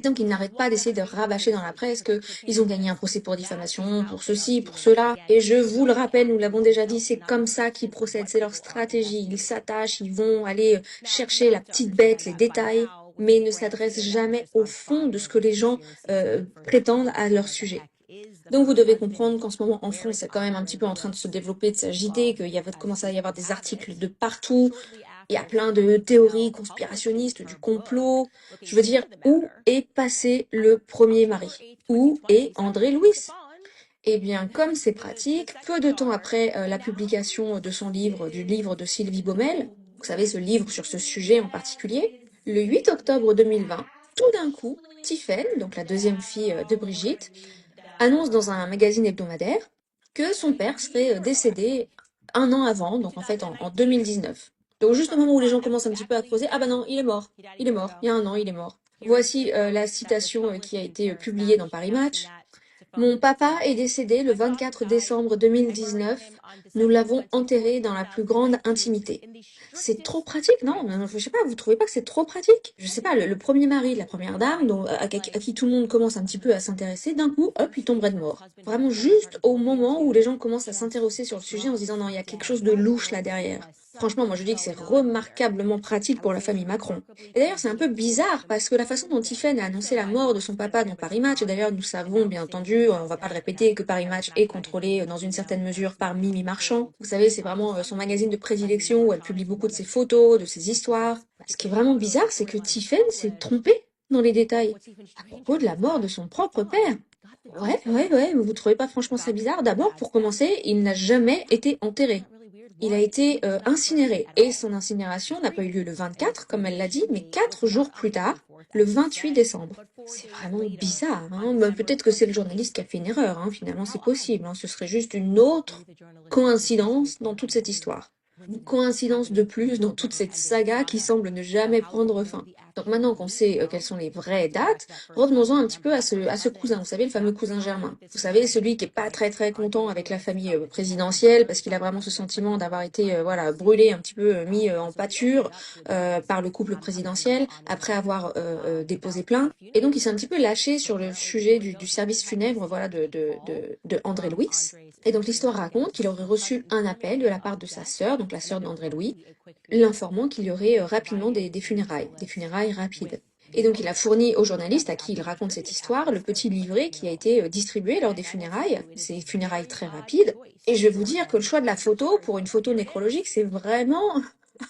Donc ils n'arrêtent pas d'essayer de rabâcher dans la presse qu'ils ont gagné un procès pour diffamation, pour ceci, pour cela. Et je vous le rappelle, nous l'avons déjà dit, c'est comme ça qu'ils procèdent, c'est leur stratégie. Ils s'attachent, ils vont aller chercher la petite bête, les détails, mais ils ne s'adressent jamais au fond de ce que les gens prétendent à leur sujet. Donc vous devez comprendre qu'en ce moment en France, c'est quand même un petit peu en train de se développer, de s'agiter, commence à y avoir des articles de partout. Il y a plein de théories conspirationnistes, du complot. Je veux dire, où est passé le premier mari? Où est André Louis? Eh bien, comme c'est pratique, peu de temps après la publication de son livre, du livre de Sylvie Baumel, vous savez, ce livre sur ce sujet en particulier, le 8 octobre 2020, tout d'un coup, Tiphaine, donc la deuxième fille de Brigitte, annonce dans un magazine hebdomadaire que son père serait décédé un an avant, donc en fait en 2019. Donc juste au moment où les gens commencent un petit peu à creuser, ah bah non, il est mort, il y a un an, il est mort. Voici la citation qui a été publiée dans Paris Match. Mon papa est décédé le 24 décembre 2019. Nous l'avons enterré dans la plus grande intimité. C'est trop pratique, non? Je sais pas, vous trouvez pas que c'est trop pratique? Je sais pas, le premier mari de la première dame, à qui tout le monde commence un petit peu à s'intéresser, d'un coup, hop, il tomberait de mort. Vraiment juste au moment où les gens commencent à s'intéresser sur le sujet en se disant non, il y a quelque chose de louche là derrière. Franchement, moi je dis que c'est remarquablement pratique pour la famille Macron. Et d'ailleurs, c'est un peu bizarre parce que la façon dont Tiffen a annoncé la mort de son papa dans Paris Match, et d'ailleurs nous savons bien entendu, on va pas le répéter, que Paris Match est contrôlé dans une certaine mesure par Mimi Marchand. Vous savez, c'est vraiment son magazine de prédilection où elle publie beaucoup de ses photos, de ses histoires. Ce qui est vraiment bizarre, c'est que Tiffen s'est trompée dans les détails à propos de la mort de son propre père. Ouais, vous trouvez pas franchement ça bizarre? D'abord, pour commencer, il n'a jamais été enterré. Il a été incinéré et son incinération n'a pas eu lieu le 24, comme elle l'a dit, mais 4 jours plus tard, le 28 décembre. C'est vraiment bizarre, hein. Bah, peut-être que c'est le journaliste qui a fait une erreur, hein. Finalement c'est possible, hein. Ce serait juste une autre coïncidence dans toute cette histoire. Une coïncidence de plus dans toute cette saga qui semble ne jamais prendre fin. Donc maintenant qu'on sait quelles sont les vraies dates, revenons-en un petit peu à ce cousin, vous savez, le fameux cousin Germain. Vous savez, celui qui est pas très content avec la famille présidentielle parce qu'il a vraiment ce sentiment d'avoir été voilà, brûlé, un petit peu mis en pâture par le couple présidentiel après avoir déposé plainte. Et donc il s'est un petit peu lâché sur le sujet du service funèbre voilà, de André Louis. Et donc l'histoire raconte qu'il aurait reçu un appel de la part de sa sœur, donc la sœur d'André Louis, l'informant qu'il y aurait rapidement des funérailles rapides. Et donc il a fourni aux journalistes à qui il raconte cette histoire le petit livret qui a été distribué lors des funérailles, ces funérailles très rapides. Et je vais vous dire que le choix de la photo, pour une photo nécrologique, c'est vraiment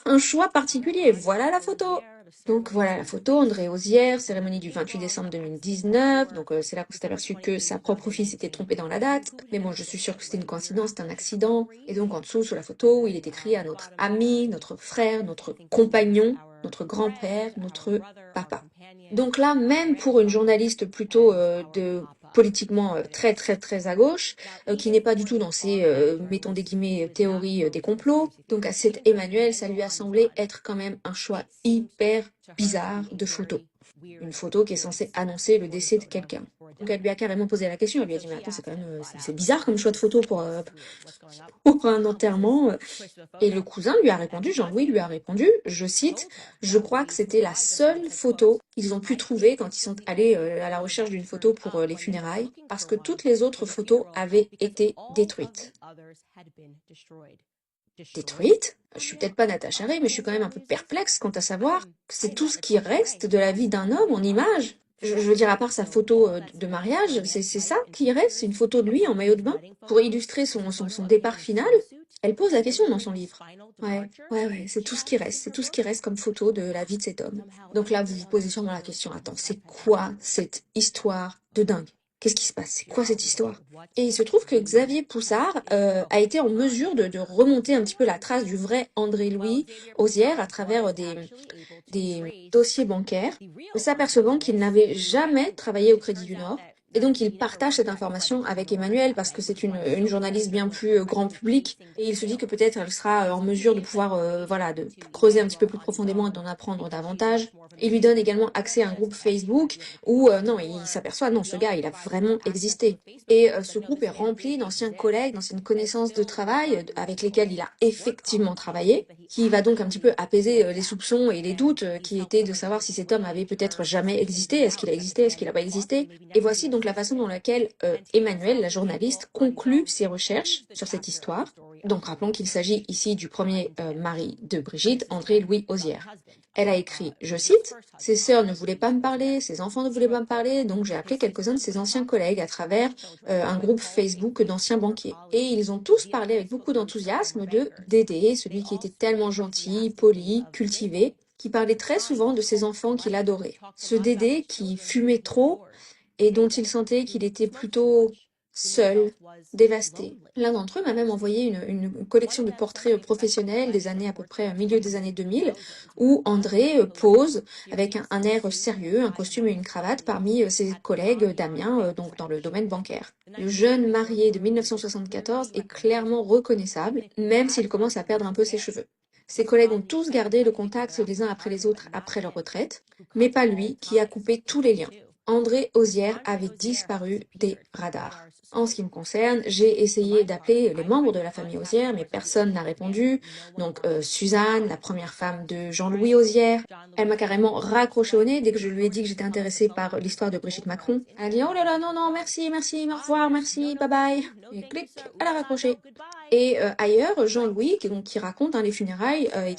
un choix particulier. Voilà la photo. Donc voilà la photo, André Osière, cérémonie du 28 décembre 2019. Donc c'est là qu'on s'est aperçu que sa propre fille s'était trompée dans la date. Mais bon, je suis sûre que c'était une coïncidence, c'était un accident. Et donc en dessous, sur la photo, il est écrit à notre ami, notre frère, notre compagnon, notre grand-père, notre papa. Donc là, même pour une journaliste plutôt politiquement très à gauche, qui n'est pas du tout dans ces, mettons des guillemets, théories des complots. Donc à cette Emmanuel, ça lui a semblé être quand même un choix hyper bizarre de photo. Une photo qui est censée annoncer le décès de quelqu'un. Donc elle lui a carrément posé la question, elle lui a dit mais attends c'est quand même c'est bizarre comme choix de photo pour un enterrement. Et le cousin lui a répondu, Jean-Louis lui a répondu, je cite, je crois que c'était la seule photo qu'ils ont pu trouver quand ils sont allés à la recherche d'une photo pour les funérailles, parce que toutes les autres photos avaient été détruites. Détruite. Je suis peut-être pas Natacha Ray, mais je suis quand même un peu perplexe quant à savoir que c'est tout ce qui reste de la vie d'un homme en image. Je veux dire, à part sa photo de mariage, c'est ça qui reste, c'est une photo de lui en maillot de bain pour illustrer son départ final. Elle pose la question dans son livre. Ouais, c'est tout ce qui reste, c'est tout ce qui reste comme photo de la vie de cet homme. Donc là, vous vous posez sûrement la question, attends, c'est quoi cette histoire de dingue? Qu'est-ce qui se passe? C'est quoi cette histoire? Et il se trouve que Xavier Poussard a été en mesure de remonter un petit peu la trace du vrai André-Louis Osière à travers des dossiers bancaires, s'apercevant qu'il n'avait jamais travaillé au Crédit du Nord. Et donc il partage cette information avec Emmanuel parce que c'est une journaliste bien plus grand public et il se dit que peut-être elle sera en mesure de pouvoir voilà de creuser un petit peu plus profondément et d'en apprendre davantage. Il lui donne également accès à un groupe Facebook où non il s'aperçoit non ce gars il a vraiment existé et ce groupe est rempli d'anciens collègues, d'anciennes connaissances de travail avec lesquels il a effectivement travaillé, qui va donc un petit peu apaiser les soupçons et les doutes qui étaient de savoir si cet homme avait peut-être jamais existé, est-ce qu'il a existé, est-ce qu'il n'a pas existé. Et voici donc la façon dans laquelle Emmanuel, la journaliste, conclut ses recherches sur cette histoire. Donc rappelons qu'il s'agit ici du premier mari de Brigitte, André-Louis Osière. Elle a écrit, je cite, « Ses sœurs ne voulaient pas me parler, ses enfants ne voulaient pas me parler, donc j'ai appelé quelques-uns de ses anciens collègues à travers un groupe Facebook d'anciens banquiers. Et ils ont tous parlé avec beaucoup d'enthousiasme de Dédé, celui qui était tellement gentil, poli, cultivé, qui parlait très souvent de ses enfants qu'il adorait. Ce Dédé qui fumait trop et dont il sentait qu'il était plutôt seul, dévasté. L'un d'entre eux m'a même envoyé une collection de portraits professionnels des années à peu près milieu des années 2000, où André pose avec un air sérieux, un costume et une cravate parmi ses collègues d'Amiens, donc dans le domaine bancaire. Le jeune marié de 1974 est clairement reconnaissable, même s'il commence à perdre un peu ses cheveux. Ses collègues ont tous gardé le contact les uns après les autres après leur retraite, mais pas lui qui a coupé tous les liens. André Osière avait disparu des radars. En ce qui me concerne, j'ai essayé d'appeler les membres de la famille Osière, mais personne n'a répondu. Donc Suzanne, la première femme de Jean-Louis Osière, elle m'a carrément raccroché au nez dès que je lui ai dit que j'étais intéressée par l'histoire de Brigitte Macron. Elle a dit « Oh là là, non, merci, au revoir, merci, bye bye ». Et clic, elle a raccroché. Et ailleurs, Jean-Louis, qui raconte les funérailles et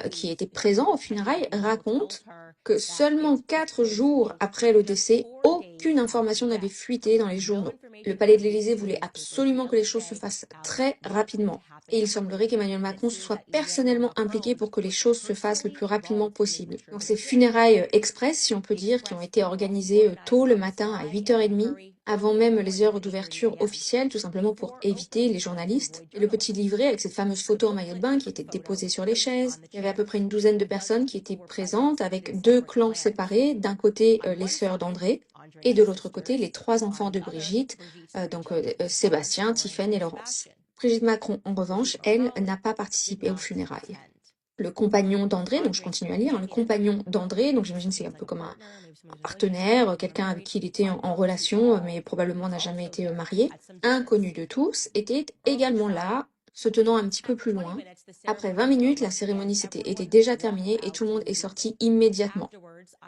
qui était présent aux funérailles, raconte que seulement 4 jours après le décès, aucune information n'avait fuité dans les journaux. Le palais de l'Élysée voulait absolument que les choses se fassent très rapidement. Et il semblerait qu'Emmanuel Macron se soit personnellement impliqué pour que les choses se fassent le plus rapidement possible. Donc ces funérailles express, si on peut dire, qui ont été organisées tôt le matin à 8h30, avant même les heures d'ouverture officielles, tout simplement pour éviter les journalistes. Et le petit livret avec cette fameuse photo en maillot de bain qui était déposée sur les chaises. Il y avait à peu près une douzaine de personnes qui étaient présentes avec 2 clans séparés. D'un côté, les sœurs d'André, et de l'autre côté, les 3 enfants de Brigitte, Sébastien, Tiphaine et Laurence. Brigitte Macron, en revanche, elle, n'a pas participé aux funérailles. Le compagnon d'André, donc je continue à lire, le compagnon d'André, donc j'imagine c'est un peu comme un partenaire, quelqu'un avec qui il était en relation, mais probablement n'a jamais été marié, inconnu de tous, était également là, se tenant un petit peu plus loin. Après 20 minutes, la cérémonie était déjà terminée et tout le monde est sorti immédiatement.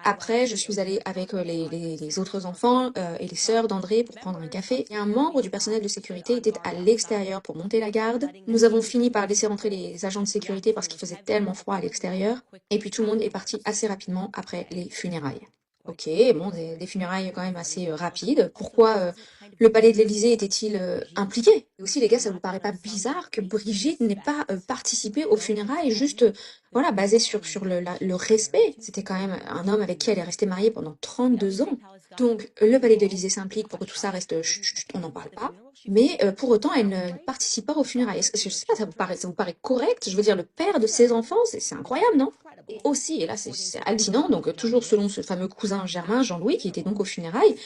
Après, je suis allée avec les autres enfants et les sœurs d'André pour prendre un café. Et un membre du personnel de sécurité était à l'extérieur pour monter la garde. Nous avons fini par laisser rentrer les agents de sécurité parce qu'il faisait tellement froid à l'extérieur. Et puis tout le monde est parti assez rapidement après les funérailles. Ok, bon, des funérailles quand même assez rapides. Pourquoi le palais de l'Élysée était-il impliqué? Et aussi, les gars, ça vous paraît pas bizarre que Brigitte n'ait pas participé aux funérailles, juste, voilà, basé sur le respect? C'était quand même un homme avec qui elle est restée mariée pendant 32 ans. Donc, le palais de l'Élysée s'implique pour que tout ça reste, chut, chut, on n'en parle pas. Mais pour autant, elle ne participe pas aux funérailles. Je sais pas, ça vous paraît correct? Je veux dire, le père de ses enfants, c'est incroyable, non? Et aussi, et là c'est hallucinant, donc toujours selon ce fameux cousin germain, Jean-Louis, qui était donc aux funérailles,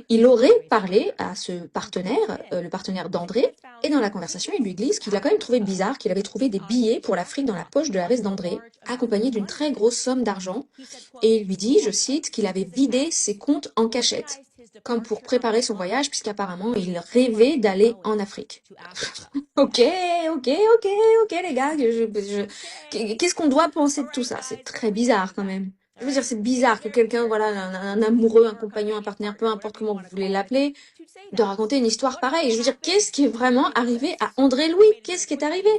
il aurait parlé à ce partenaire, le partenaire d'André, et dans la conversation, il lui glisse qu'il a quand même trouvé bizarre qu'il avait trouvé des billets pour l'Afrique dans la poche de la veste d'André, accompagnés d'une très grosse somme d'argent, et il lui dit, je cite, qu'il avait vidé ses comptes en cachette, comme pour préparer son voyage, puisqu'apparemment il rêvait d'aller en Afrique. Ok, les gars, qu'est-ce qu'on doit penser de tout ça? C'est très bizarre quand même. Je veux dire, c'est bizarre que quelqu'un, voilà, un amoureux, un compagnon, un partenaire, peu importe comment vous voulez l'appeler, de raconter une histoire pareille. Je veux dire, qu'est-ce qui est vraiment arrivé à André Louis? Qu'est-ce qui est arrivé?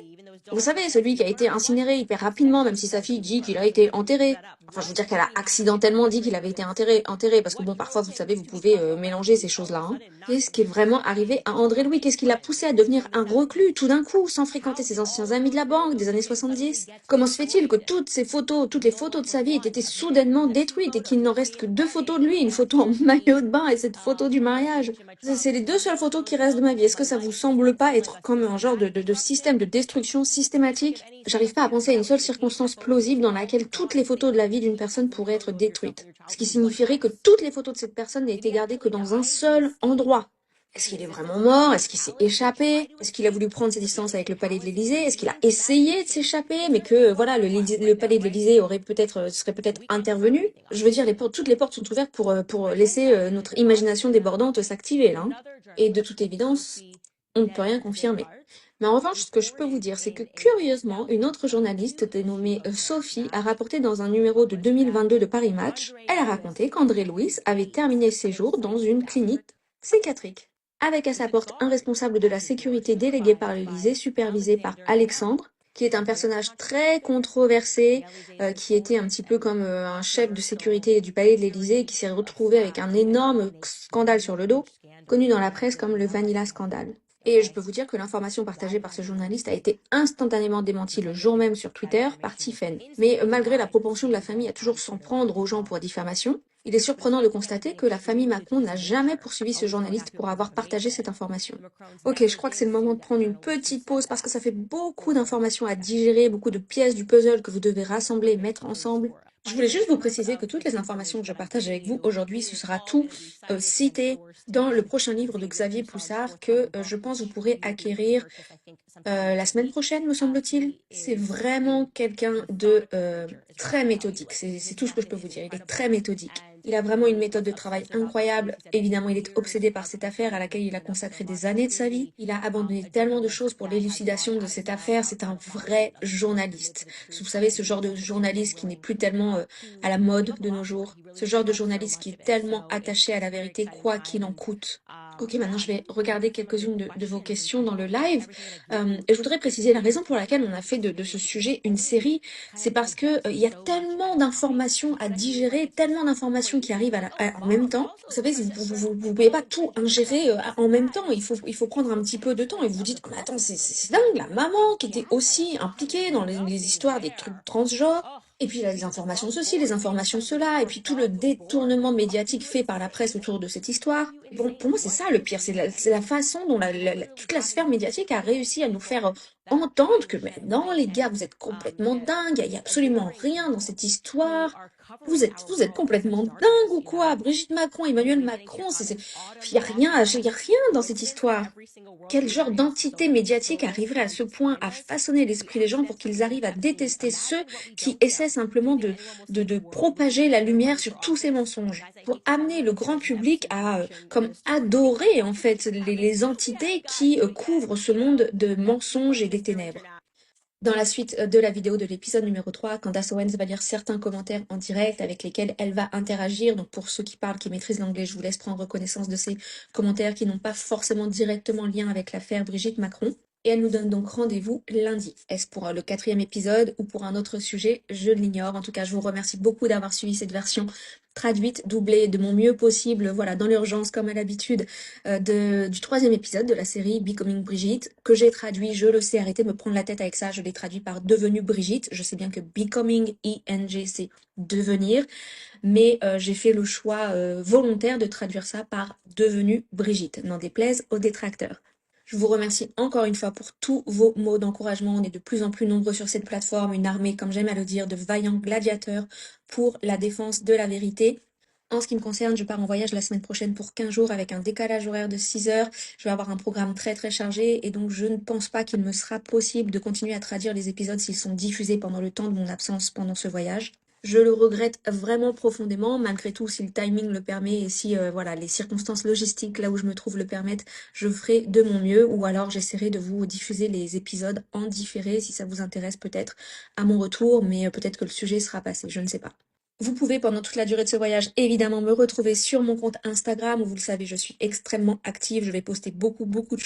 Vous savez, celui qui a été incinéré hyper rapidement, même si sa fille dit qu'il a été enterré. Enfin, je veux dire qu'elle a accidentellement dit qu'il avait été enterré, parce que bon, parfois, vous savez, vous pouvez mélanger ces choses-là. Hein. Qu'est-ce qui est vraiment arrivé à André Louis? Qu'est-ce qui l'a poussé à devenir un reclus tout d'un coup, sans fréquenter ses anciens amis de la banque des années 70? Comment se fait-il que toutes ces photos, toutes les photos de sa vie aient été soudainement détruites et qu'il n'en reste que 2 photos de lui, une photo en maillot de bain et cette photo du mariage? C'est les 2 seules photos qui restent de ma vie. Est-ce que ça vous semble pas être comme un genre de système de destruction systématique? J'arrive pas à penser à une seule circonstance plausible dans laquelle toutes les photos de la vie d'une personne pourraient être détruites. Ce qui signifierait que toutes les photos de cette personne n'aient été gardées que dans un seul endroit. Est-ce qu'il est vraiment mort? Est-ce qu'il s'est échappé? Est-ce qu'il a voulu prendre ses distances avec le palais de l'Élysée? Est-ce qu'il a essayé de s'échapper, mais que voilà, le palais de l'Élysée serait peut-être intervenu? Je veux dire, toutes les portes sont ouvertes pour laisser notre imagination débordante s'activer là. Hein. Et de toute évidence, on ne peut rien confirmer. Mais en revanche, ce que je peux vous dire, c'est que curieusement, une autre journaliste dénommée Sophie a rapporté dans un numéro de 2022 de Paris Match, elle a raconté qu'André Louis avait terminé ses jours dans une clinique psychiatrique, avec à sa porte un responsable de la sécurité délégué par l'Élysée, supervisé par Alexandre, qui est un personnage très controversé, qui était un petit peu comme un chef de sécurité du palais de l'Élysée, et qui s'est retrouvé avec un énorme scandale sur le dos, connu dans la presse comme le Vanilla Scandale. Et je peux vous dire que l'information partagée par ce journaliste a été instantanément démentie le jour même sur Twitter par Tiphaine. Mais malgré la propension de la famille à toujours s'en prendre aux gens pour diffamation, il est surprenant de constater que la famille Macron n'a jamais poursuivi ce journaliste pour avoir partagé cette information. Ok, je crois que c'est le moment de prendre une petite pause parce que ça fait beaucoup d'informations à digérer, beaucoup de pièces du puzzle que vous devez rassembler et mettre ensemble. Je voulais juste vous préciser que toutes les informations que je partage avec vous aujourd'hui, ce sera tout cité dans le prochain livre de Xavier Poussard que je pense vous pourrez acquérir la semaine prochaine, me semble-t-il. C'est vraiment quelqu'un de très méthodique. C'est tout ce que je peux vous dire. Il est très méthodique. Il a vraiment une méthode de travail incroyable. Évidemment, il est obsédé par cette affaire à laquelle il a consacré des années de sa vie. Il a abandonné tellement de choses pour l'élucidation de cette affaire. C'est un vrai journaliste. Vous savez, ce genre de journaliste qui n'est plus tellement à la mode de nos jours. Ce genre de journaliste qui est tellement attaché à la vérité, quoi qu'il en coûte. Ok, maintenant je vais regarder quelques-unes de vos questions dans le live. Et je voudrais préciser la raison pour laquelle on a fait de ce sujet une série, c'est parce que il y a tellement d'informations à digérer, tellement d'informations qui arrivent en même temps. Vous savez, vous pouvez pas tout ingérer en même temps. Il faut prendre un petit peu de temps. Et vous vous dites, oh, mais attends, c'est dingue, la maman qui était aussi impliquée dans les histoires des trucs transgenres. Et puis il y a les informations ceci, les informations cela, et puis tout le détournement médiatique fait par la presse autour de cette histoire. Bon, pour moi, c'est ça le pire, c'est la façon dont toute la sphère médiatique a réussi à nous faire entendre que maintenant, les gars, vous êtes complètement dingues, il y a absolument rien dans cette histoire. Vous êtes complètement dingues ou quoi? Brigitte Macron, Emmanuel Macron, il y a rien, il y a rien dans cette histoire. Quel genre d'entité médiatique arriverait à ce point à façonner l'esprit des gens pour qu'ils arrivent à détester ceux qui essaient simplement de propager la lumière sur tous ces mensonges, pour amener le grand public à comme adorer en fait les entités qui couvrent ce monde de mensonges et des ténèbres. Dans la suite de la vidéo de l'épisode numéro 3, Candace Owens va lire certains commentaires en direct avec lesquels elle va interagir. Donc pour ceux qui parlent, qui maîtrisent l'anglais, je vous laisse prendre connaissance de ces commentaires qui n'ont pas forcément directement lien avec l'affaire Brigitte Macron. Et elle nous donne donc rendez-vous lundi. Est-ce pour le 4e épisode ou pour un autre sujet? Je l'ignore. En tout cas, je vous remercie beaucoup d'avoir suivi cette version traduite, doublée de mon mieux possible, voilà, dans l'urgence comme à l'habitude, du 3e épisode de la série Becoming Brigitte, que j'ai traduit, je le sais, arrêtez de me prendre la tête avec ça, je l'ai traduit par Devenue Brigitte. Je sais bien que Becoming, I-N-G, c'est devenir, mais j'ai fait le choix volontaire de traduire ça par Devenue Brigitte, n'en déplaise aux détracteurs. Je vous remercie encore une fois pour tous vos mots d'encouragement. On est de plus en plus nombreux sur cette plateforme, une armée, comme j'aime à le dire, de vaillants gladiateurs pour la défense de la vérité. En ce qui me concerne, je pars en voyage la semaine prochaine pour 15 jours avec un décalage horaire de 6 heures. Je vais avoir un programme très très chargé et donc je ne pense pas qu'il me sera possible de continuer à traduire les épisodes s'ils sont diffusés pendant le temps de mon absence pendant ce voyage. Je le regrette vraiment profondément, malgré tout, si le timing le permet et si voilà, les circonstances logistiques là où je me trouve le permettent, je ferai de mon mieux ou alors j'essaierai de vous diffuser les épisodes en différé si ça vous intéresse peut-être à mon retour, mais peut-être que le sujet sera passé, je ne sais pas. Vous pouvez pendant toute la durée de ce voyage évidemment me retrouver sur mon compte Instagram où vous le savez je suis extrêmement active, je vais poster beaucoup de choses